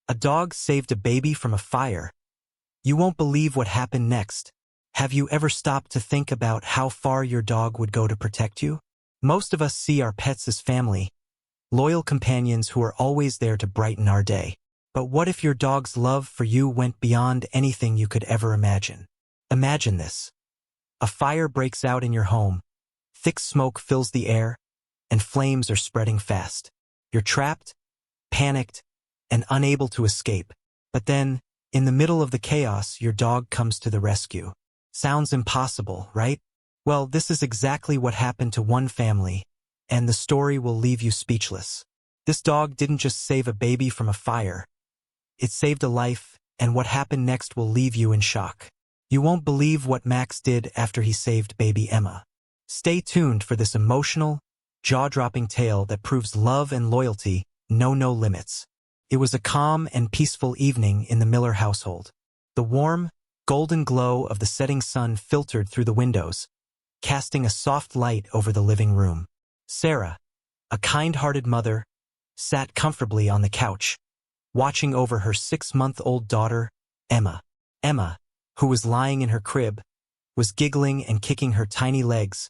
A dog saved a baby from a fire. You won't believe what happened next. Have you ever stopped to think about how far your dog would go to protect you? Most of us see our pets as family, loyal companions who are always there to brighten our day. But what if your dog's love for you went beyond anything you could ever imagine? Imagine this. A fire breaks out in your home. Thick smoke fills the air, and flames are spreading fast. You're trapped, panicked, and unable to escape. But then, in the middle of the chaos, your dog comes to the rescue. Sounds impossible, right? Well, this is exactly what happened to one family, and the story will leave you speechless. This dog didn't just save a baby from a fire. It saved a life, and what happened next will leave you in shock. You won't believe what Max did after he saved baby Emma. Stay tuned for this emotional, jaw-dropping tale that proves love and loyalty know no limits. It was a calm and peaceful evening in the Miller household. The warm, golden glow of the setting sun filtered through the windows, casting a soft light over the living room. Sarah, a kind-hearted mother, sat comfortably on the couch, watching over her 6-month-old daughter, Emma. Emma, who was lying in her crib, was giggling and kicking her tiny legs,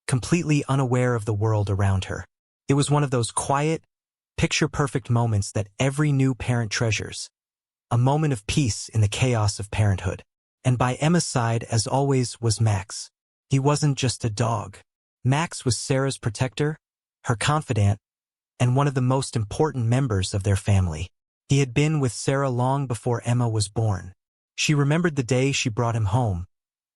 completely unaware of the world around her. It was one of those quiet, picture-perfect moments that every new parent treasures, a moment of peace in the chaos of parenthood. And by Emma's side, as always, was Max. He wasn't just a dog. Max was Sarah's protector, her confidant, and one of the most important members of their family. He had been with Sarah long before Emma was born. She remembered the day she brought him home,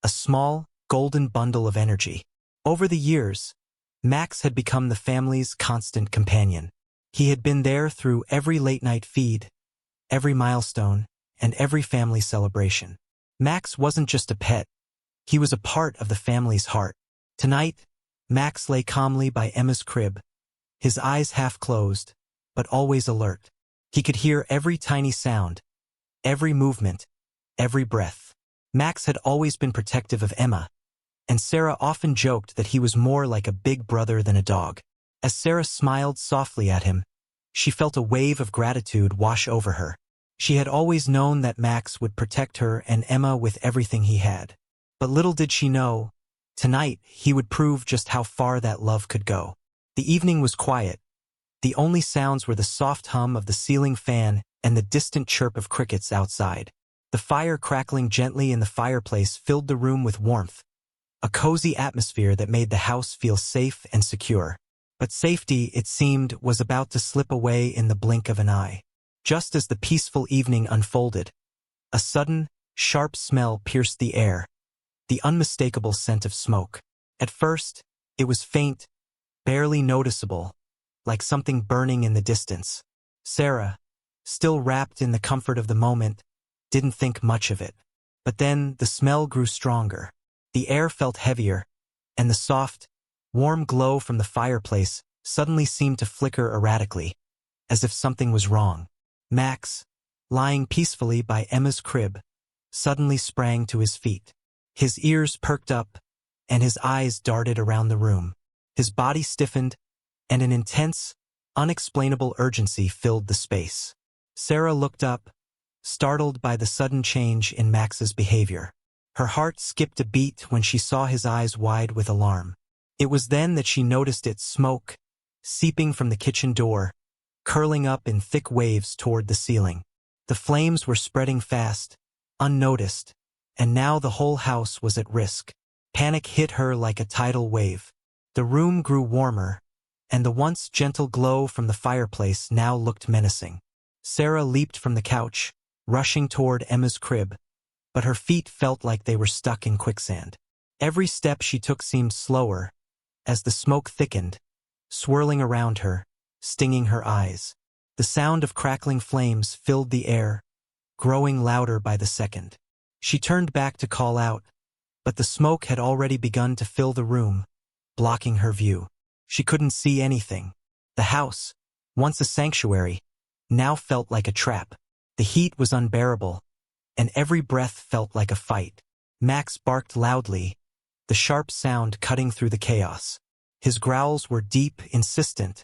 a small, golden bundle of energy. Over the years, Max had become the family's constant companion. He had been there through every late-night feed, every milestone, and every family celebration. Max wasn't just a pet. He was a part of the family's heart. Tonight, Max lay calmly by Emma's crib, his eyes half closed, but always alert. He could hear every tiny sound, every movement, every breath. Max had always been protective of Emma, and Sarah often joked that he was more like a big brother than a dog. As Sarah smiled softly at him, she felt a wave of gratitude wash over her. She had always known that Max would protect her and Emma with everything he had. But little did she know, tonight he would prove just how far that love could go. The evening was quiet. The only sounds were the soft hum of the ceiling fan and the distant chirp of crickets outside. The fire crackling gently in the fireplace filled the room with warmth, a cozy atmosphere that made the house feel safe and secure. But safety, it seemed, was about to slip away in the blink of an eye. Just as the peaceful evening unfolded, a sudden, sharp smell pierced the air, the unmistakable scent of smoke. At first, it was faint, barely noticeable, like something burning in the distance. Sarah, still wrapped in the comfort of the moment, didn't think much of it. But then the smell grew stronger. The air felt heavier, and the soft, warm glow from the fireplace suddenly seemed to flicker erratically, as if something was wrong. Max, lying peacefully by Emma's crib, suddenly sprang to his feet. His ears perked up, and his eyes darted around the room. His body stiffened, and an intense, unexplainable urgency filled the space. Sarah looked up, startled by the sudden change in Max's behavior. Her heart skipped a beat when she saw his eyes wide with alarm. It was then that she noticed its smoke, seeping from the kitchen door, curling up in thick waves toward the ceiling. The flames were spreading fast, unnoticed, and now the whole house was at risk. Panic hit her like a tidal wave. The room grew warmer, and the once gentle glow from the fireplace now looked menacing. Sarah leaped from the couch, rushing toward Emma's crib, but her feet felt like they were stuck in quicksand. Every step she took seemed slower, as the smoke thickened, swirling around her, stinging her eyes. The sound of crackling flames filled the air, growing louder by the second. She turned back to call out, but the smoke had already begun to fill the room, blocking her view. She couldn't see anything. The house, once a sanctuary, now felt like a trap. The heat was unbearable, and every breath felt like a fight. Max barked loudly, the sharp sound cutting through the chaos. His growls were deep, insistent,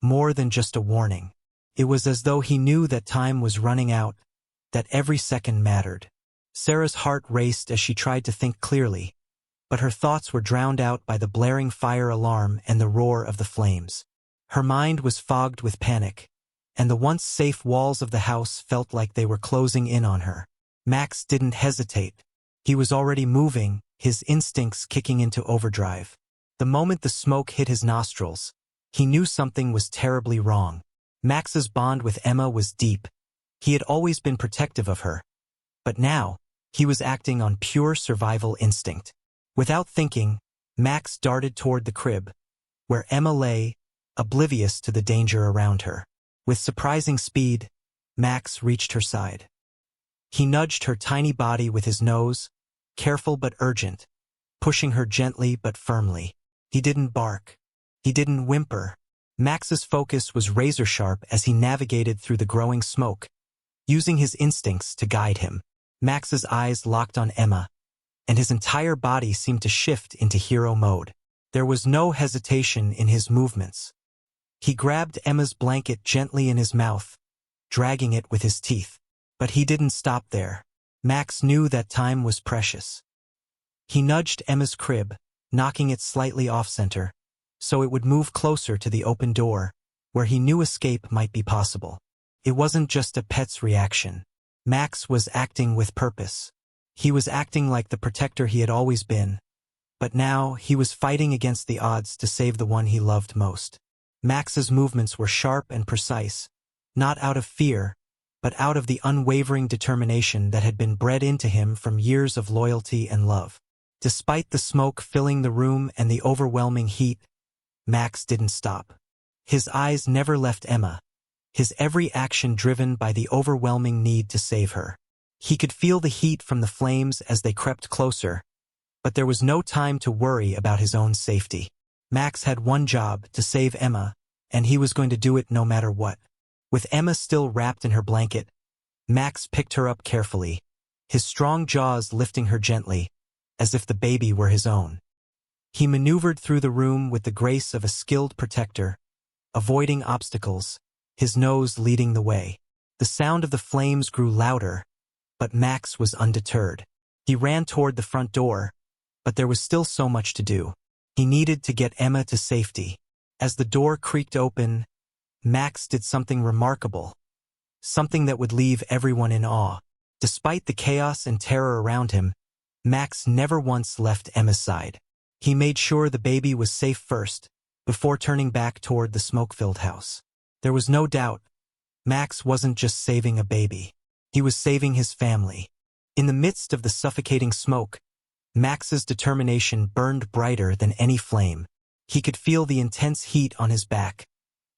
more than just a warning. It was as though he knew that time was running out, that every second mattered. Sarah's heart raced as she tried to think clearly, but her thoughts were drowned out by the blaring fire alarm and the roar of the flames. Her mind was fogged with panic, and the once safe walls of the house felt like they were closing in on her. Max didn't hesitate. He was already moving, his instincts kicking into overdrive. The moment the smoke hit his nostrils, he knew something was terribly wrong. Max's bond with Emma was deep. He had always been protective of her. But now, he was acting on pure survival instinct. Without thinking, Max darted toward the crib, where Emma lay, oblivious to the danger around her. With surprising speed, Max reached her side. He nudged her tiny body with his nose, careful but urgent, pushing her gently but firmly. He didn't bark. He didn't whimper. Max's focus was razor-sharp as he navigated through the growing smoke, using his instincts to guide him. Max's eyes locked on Emma, and his entire body seemed to shift into hero mode. There was no hesitation in his movements. He grabbed Emma's blanket gently in his mouth, dragging it with his teeth. But he didn't stop there. Max knew that time was precious. He nudged Emma's crib, knocking it slightly off-center, so it would move closer to the open door, where he knew escape might be possible. It wasn't just a pet's reaction. Max was acting with purpose. He was acting like the protector he had always been, but now he was fighting against the odds to save the one he loved most. Max's movements were sharp and precise, not out of fear, but out of the unwavering determination that had been bred into him from years of loyalty and love. Despite the smoke filling the room and the overwhelming heat, Max didn't stop. His eyes never left Emma, his every action driven by the overwhelming need to save her. He could feel the heat from the flames as they crept closer, but there was no time to worry about his own safety. Max had one job: to save Emma, and he was going to do it no matter what. With Emma still wrapped in her blanket, Max picked her up carefully, his strong jaws lifting her gently, as if the baby were his own. He maneuvered through the room with the grace of a skilled protector, avoiding obstacles, his nose leading the way. The sound of the flames grew louder, but Max was undeterred. He ran toward the front door, but there was still so much to do. He needed to get Emma to safety. As the door creaked open, Max did something remarkable, something that would leave everyone in awe. Despite the chaos and terror around him, Max never once left Emma's side. He made sure the baby was safe first, before turning back toward the smoke-filled house. There was no doubt, Max wasn't just saving a baby. He was saving his family. In the midst of the suffocating smoke, Max's determination burned brighter than any flame. He could feel the intense heat on his back,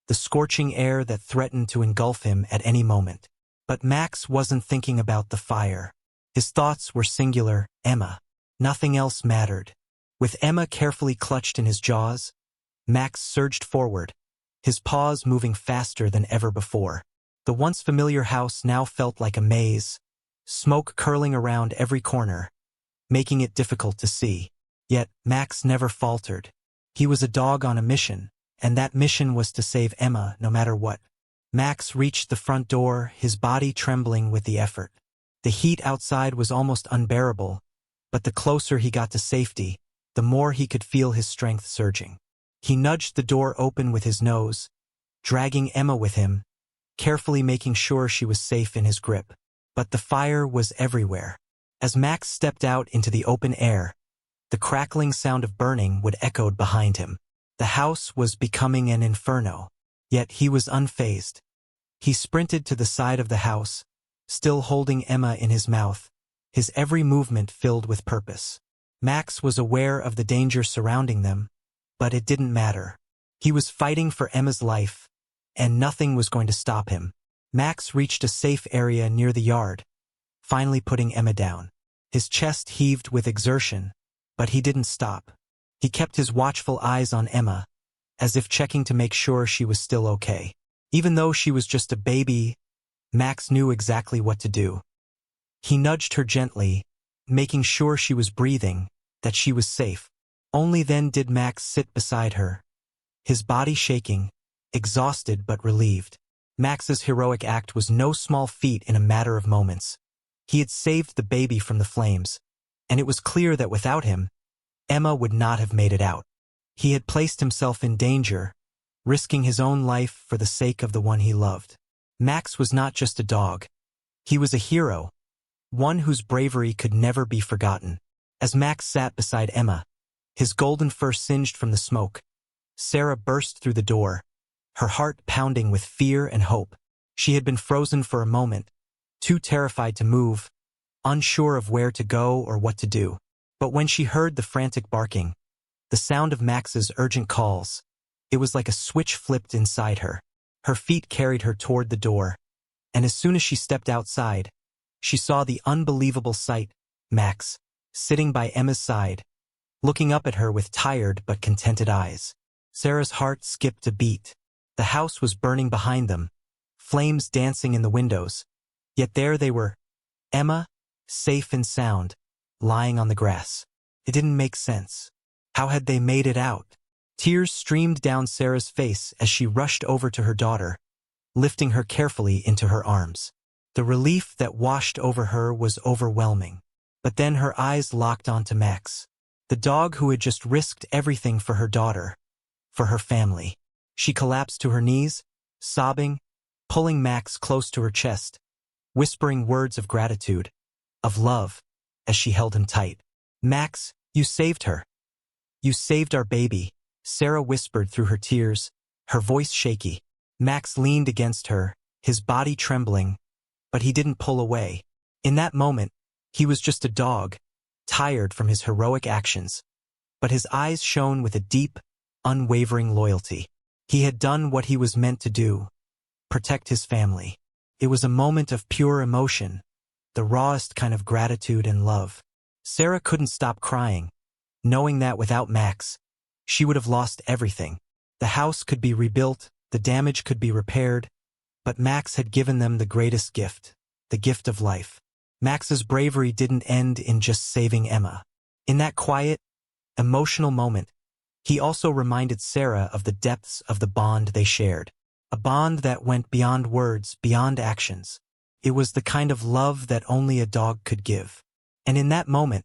the scorching air that threatened to engulf him at any moment. But Max wasn't thinking about the fire. His thoughts were singular: Emma. Nothing else mattered. With Emma carefully clutched in his jaws, Max surged forward, his paws moving faster than ever before. The once familiar house now felt like a maze, smoke curling around every corner, making it difficult to see. Yet Max never faltered. He was a dog on a mission, and that mission was to save Emma no matter what. Max reached the front door, his body trembling with the effort. The heat outside was almost unbearable, but the closer he got to safety, the more he could feel his strength surging. He nudged the door open with his nose, dragging Emma with him, carefully making sure she was safe in his grip. But the fire was everywhere. As Max stepped out into the open air, the crackling sound of burning would echo behind him. The house was becoming an inferno, yet he was unfazed. He sprinted to the side of the house, still holding Emma in his mouth, his every movement filled with purpose. Max was aware of the danger surrounding them, but it didn't matter. He was fighting for Emma's life, and nothing was going to stop him. Max reached a safe area near the yard, finally putting Emma down. His chest heaved with exertion, but he didn't stop. He kept his watchful eyes on Emma, as if checking to make sure she was still okay. Even though she was just a baby, Max knew exactly what to do. He nudged her gently, making sure she was breathing, that she was safe. Only then did Max sit beside her, his body shaking, exhausted but relieved. Max's heroic act was no small feat in a matter of moments. He had saved the baby from the flames, and it was clear that without him, Emma would not have made it out. He had placed himself in danger, risking his own life for the sake of the one he loved. Max was not just a dog. He was a hero, one whose bravery could never be forgotten. As Max sat beside Emma, his golden fur singed from the smoke, Sarah burst through the door, her heart pounding with fear and hope. She had been frozen for a moment, too terrified to move, unsure of where to go or what to do. But when she heard the frantic barking, the sound of Max's urgent calls, it was like a switch flipped inside her. Her feet carried her toward the door, and as soon as she stepped outside, she saw the unbelievable sight: Max, sitting by Emma's side, looking up at her with tired but contented eyes. Sarah's heart skipped a beat. The house was burning behind them, flames dancing in the windows. Yet there they were, Emma, safe and sound, lying on the grass. It didn't make sense. How had they made it out? Tears streamed down Sarah's face as she rushed over to her daughter, lifting her carefully into her arms. The relief that washed over her was overwhelming. But then her eyes locked onto Max, the dog who had just risked everything for her daughter, for her family. She collapsed to her knees, sobbing, pulling Max close to her chest, whispering words of gratitude, of love, as she held him tight. "Max, you saved her. You saved our baby," Sarah whispered through her tears, her voice shaky. Max leaned against her, his body trembling, but he didn't pull away. In that moment, he was just a dog, tired from his heroic actions. But his eyes shone with a deep, unwavering loyalty. He had done what he was meant to do: protect his family. It was a moment of pure emotion, the rawest kind of gratitude and love. Sarah couldn't stop crying, knowing that without Max, she would have lost everything. The house could be rebuilt, the damage could be repaired, but Max had given them the greatest gift, the gift of life. Max's bravery didn't end in just saving Emma. In that quiet, emotional moment, he also reminded Sarah of the depths of the bond they shared. A bond that went beyond words, beyond actions. It was the kind of love that only a dog could give. And in that moment,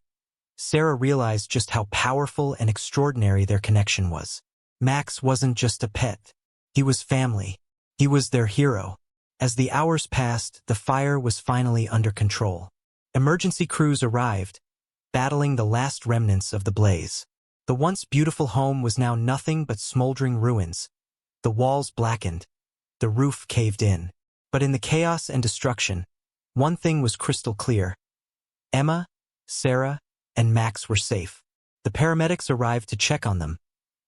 Sarah realized just how powerful and extraordinary their connection was. Max wasn't just a pet. He was family. He was their hero. As the hours passed, the fire was finally under control. Emergency crews arrived, battling the last remnants of the blaze. The once beautiful home was now nothing but smoldering ruins. The walls blackened. The roof caved in. But in the chaos and destruction, one thing was crystal clear: Emma, Sarah, and Max were safe. The paramedics arrived to check on them,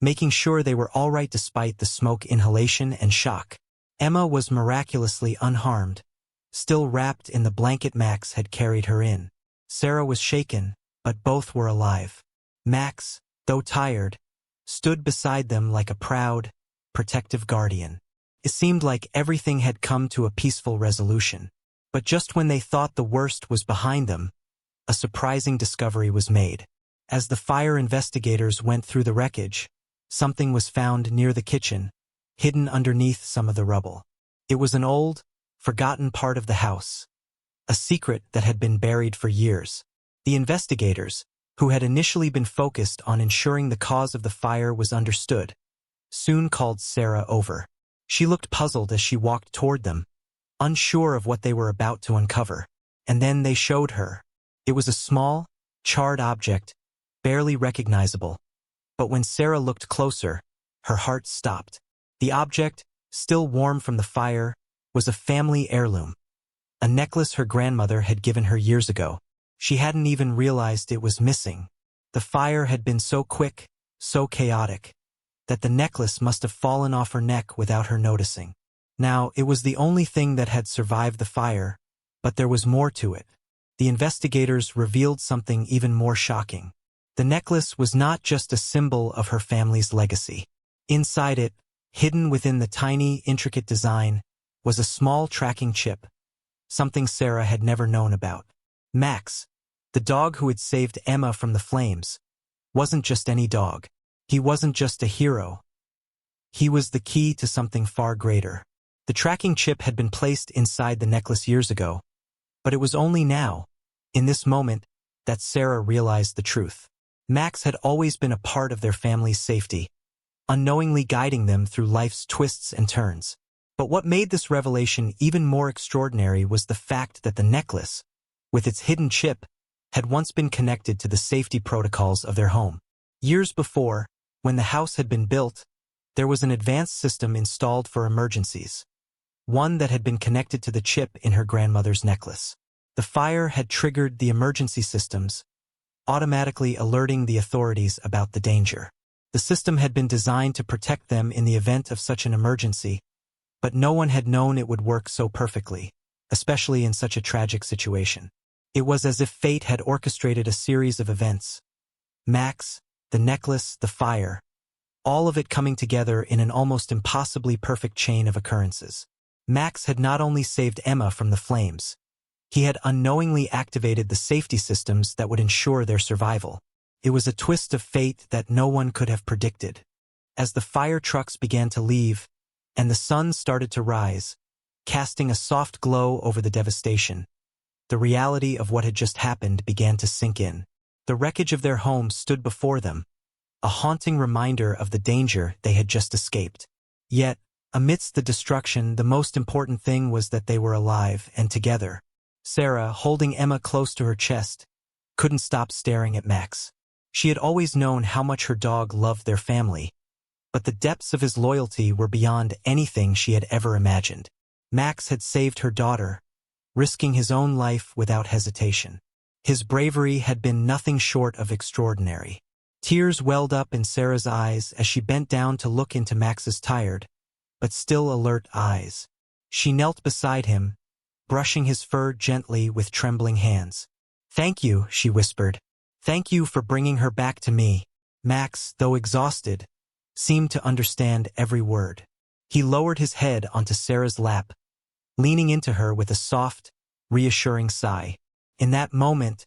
making sure they were all right despite the smoke inhalation and shock. Emma was miraculously unharmed, still wrapped in the blanket Max had carried her in. Sarah was shaken, but both were alive. Max, though tired, stood beside them like a proud, protective guardian. It seemed like everything had come to a peaceful resolution. But just when they thought the worst was behind them, a surprising discovery was made. As the fire investigators went through the wreckage, something was found near the kitchen, hidden underneath some of the rubble. It was an old, forgotten part of the house, a secret that had been buried for years. The investigators, who had initially been focused on ensuring the cause of the fire was understood, soon called Sarah over. She looked puzzled as she walked toward them, unsure of what they were about to uncover. And then they showed her. It was a small, charred object, barely recognizable. But when Sarah looked closer, her heart stopped. The object, still warm from the fire, was a family heirloom. A necklace her grandmother had given her years ago. She hadn't even realized it was missing. The fire had been so quick, so chaotic, that the necklace must have fallen off her neck without her noticing. Now, it was the only thing that had survived the fire, but there was more to it. The investigators revealed something even more shocking. The necklace was not just a symbol of her family's legacy. Inside it, hidden within the tiny, intricate design, was a small tracking chip, something Sarah had never known about. Max, the dog who had saved Emma from the flames, wasn't just any dog. He wasn't just a hero. He was the key to something far greater. The tracking chip had been placed inside the necklace years ago, but it was only now, in this moment, that Sarah realized the truth. Max had always been a part of their family's safety, unknowingly guiding them through life's twists and turns. But what made this revelation even more extraordinary was the fact that the necklace, with its hidden chip, had once been connected to the safety protocols of their home. Years before, when the house had been built, there was an advanced system installed for emergencies, one that had been connected to the chip in her grandmother's necklace. The fire had triggered the emergency systems, automatically alerting the authorities about the danger. The system had been designed to protect them in the event of such an emergency, but no one had known it would work so perfectly, especially in such a tragic situation. It was as if fate had orchestrated a series of events. Max, the necklace, the fire, all of it coming together in an almost impossibly perfect chain of occurrences. Max had not only saved Emma from the flames, he had unknowingly activated the safety systems that would ensure their survival. It was a twist of fate that no one could have predicted. As the fire trucks began to leave, and the sun started to rise, casting a soft glow over the devastation, the reality of what had just happened began to sink in. The wreckage of their home stood before them, a haunting reminder of the danger they had just escaped. Yet, amidst the destruction, the most important thing was that they were alive and together. Sarah, holding Emma close to her chest, couldn't stop staring at Max. She had always known how much her dog loved their family, but the depths of his loyalty were beyond anything she had ever imagined. Max had saved her daughter, risking his own life without hesitation. His bravery had been nothing short of extraordinary. Tears welled up in Sarah's eyes as she bent down to look into Max's tired, but still alert eyes. She knelt beside him, brushing his fur gently with trembling hands. "Thank you," she whispered. "Thank you for bringing her back to me." Max, though exhausted, seemed to understand every word. He lowered his head onto Sarah's lap, leaning into her with a soft, reassuring sigh. In that moment,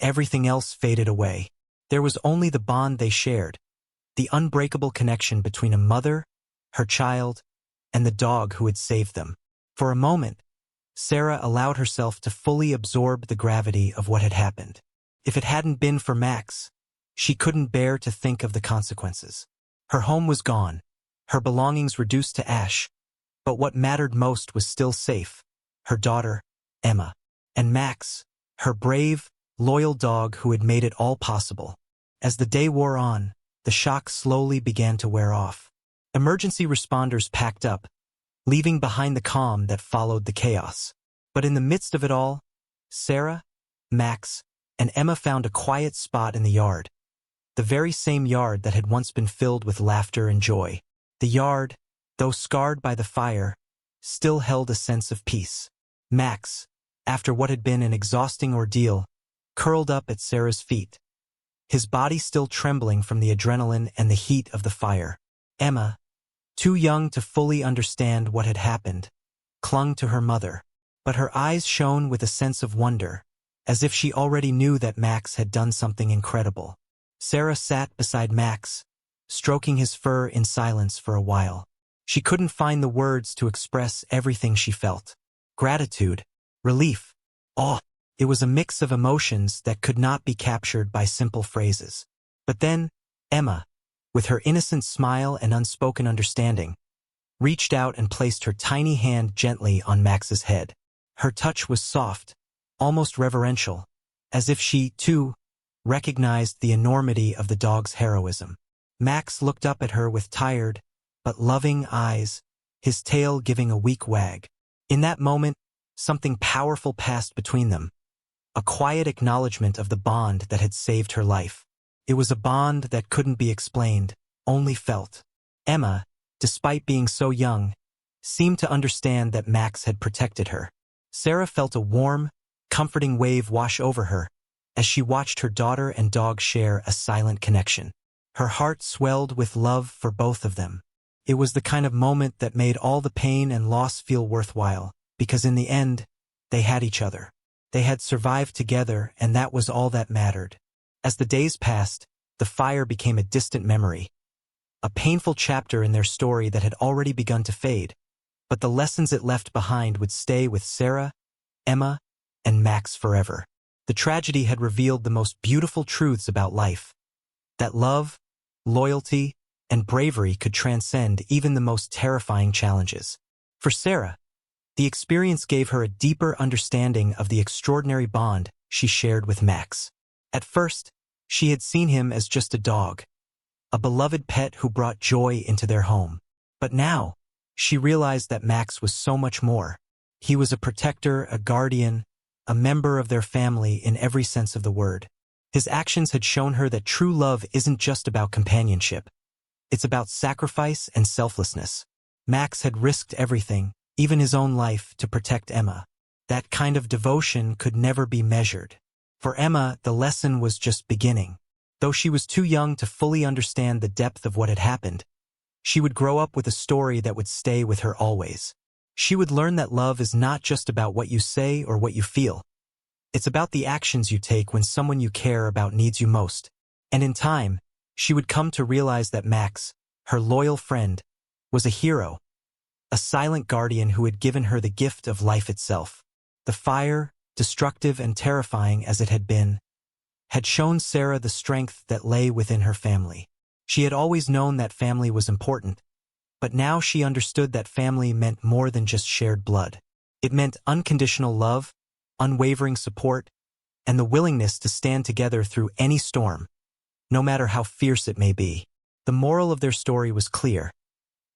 everything else faded away. There was only the bond they shared, the unbreakable connection between a mother, her child, and the dog who had saved them. For a moment, Sarah allowed herself to fully absorb the gravity of what had happened. If it hadn't been for Max, she couldn't bear to think of the consequences. Her home was gone, her belongings reduced to ash, but what mattered most was still safe: her daughter, Emma, and Max, her brave, loyal dog who had made it all possible. As the day wore on, the shock slowly began to wear off. Emergency responders packed up, leaving behind the calm that followed the chaos. But in the midst of it all, Sarah, Max, and Emma found a quiet spot in the yard. The very same yard that had once been filled with laughter and joy. The yard, though scarred by the fire, still held a sense of peace. Max, after what had been an exhausting ordeal, curled up at Sarah's feet, his body still trembling from the adrenaline and the heat of the fire. Emma, too young to fully understand what had happened, clung to her mother, but her eyes shone with a sense of wonder, as if she already knew that Max had done something incredible. Sarah sat beside Max, stroking his fur in silence for a while. She couldn't find the words to express everything she felt. Gratitude, relief, awe. It was a mix of emotions that could not be captured by simple phrases. But then, Emma, with her innocent smile and unspoken understanding, reached out and placed her tiny hand gently on Max's head. Her touch was soft, almost reverential, as if she, too, recognized the enormity of the dog's heroism. Max looked up at her with tired, but loving eyes, his tail giving a weak wag. In that moment, something powerful passed between them. A quiet acknowledgement of the bond that had saved her life. It was a bond that couldn't be explained, only felt. Emma, despite being so young, seemed to understand that Max had protected her. Sarah felt a warm, comforting wave wash over her as she watched her daughter and dog share a silent connection. Her heart swelled with love for both of them. It was the kind of moment that made all the pain and loss feel worthwhile, because in the end, they had each other. They had survived together, and that was all that mattered. As the days passed, the fire became a distant memory, a painful chapter in their story that had already begun to fade. but the lessons it left behind would stay with Sarah, Emma, and Max forever. The tragedy had revealed the most beautiful truths about life, that love, loyalty, and bravery could transcend even the most terrifying challenges. For Sarah, the experience gave her a deeper understanding of the extraordinary bond she shared with Max. At first, she had seen him as just a dog, a beloved pet who brought joy into their home. But now, she realized that Max was so much more. He was a protector, a guardian, a member of their family in every sense of the word. His actions had shown her that true love isn't just about companionship. It's about sacrifice and selflessness. Max had risked everything, even his own life, to protect Emma. That kind of devotion could never be measured. For Emma, the lesson was just beginning. Though she was too young to fully understand the depth of what had happened, she would grow up with a story that would stay with her always. She would learn that love is not just about what you say or what you feel. It's about the actions you take when someone you care about needs you most. And in time, she would come to realize that Max, her loyal friend, was a hero, a silent guardian who had given her the gift of life itself. The fire, destructive and terrifying as it had been, had shown Sarah the strength that lay within her family. She had always known that family was important, but now she understood that family meant more than just shared blood. It meant unconditional love, unwavering support, and the willingness to stand together through any storm, no matter how fierce it may be. The moral of their story was clear.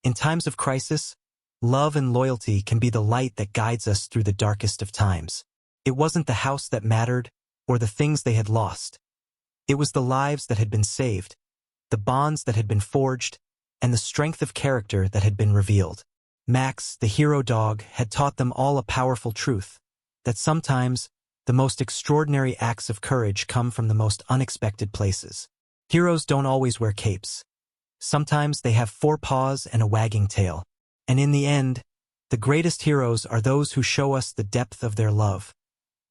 In times of crisis, love and loyalty can be the light that guides us through the darkest of times. It wasn't the house that mattered, or the things they had lost. It was the lives that had been saved, the bonds that had been forged, and the strength of character that had been revealed. Max, the hero dog, had taught them all a powerful truth, that sometimes the most extraordinary acts of courage come from the most unexpected places. Heroes don't always wear capes. Sometimes they have 4 paws and a wagging tail. And in the end, the greatest heroes are those who show us the depth of their love,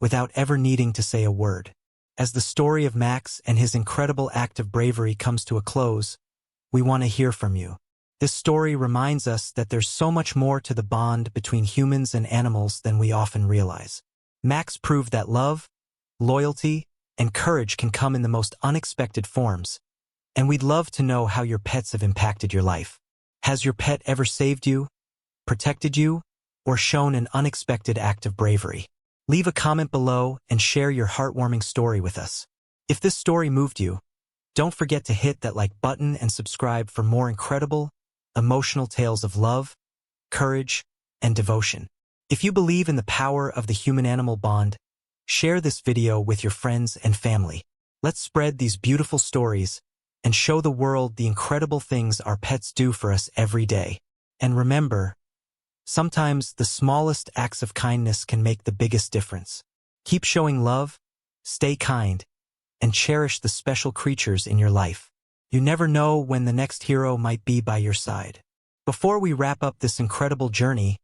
without ever needing to say a word. As the story of Max and his incredible act of bravery comes to a close, we want to hear from you. This story reminds us that there's so much more to the bond between humans and animals than we often realize. Max proved that love, loyalty, and courage can come in the most unexpected forms, and we'd love to know how your pets have impacted your life. Has your pet ever saved you, protected you, or shown an unexpected act of bravery? Leave a comment below and share your heartwarming story with us. If this story moved you, don't forget to hit that like button and subscribe for more incredible, emotional tales of love, courage, and devotion. If you believe in the power of the human-animal bond, share this video with your friends and family. Let's spread these beautiful stories and show the world the incredible things our pets do for us every day. And remember, sometimes the smallest acts of kindness can make the biggest difference. Keep showing love, stay kind, and cherish the special creatures in your life. You never know when the next hero might be by your side. Before we wrap up this incredible journey,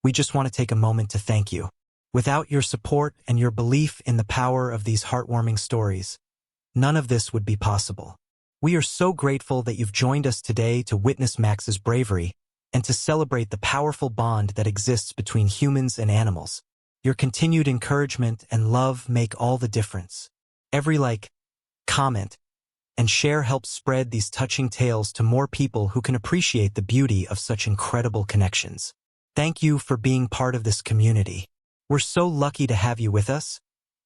we just want to take a moment to thank you. Without your support and your belief in the power of these heartwarming stories, none of this would be possible. We are so grateful that you've joined us today to witness Max's bravery and to celebrate the powerful bond that exists between humans and animals. Your continued encouragement and love make all the difference. Every like, comment, and share helps spread these touching tales to more people who can appreciate the beauty of such incredible connections. Thank you for being part of this community. We're so lucky to have you with us,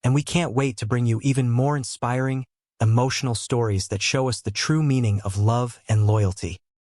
and we can't wait to bring you even more inspiring, emotional stories that show us the true meaning of love and loyalty.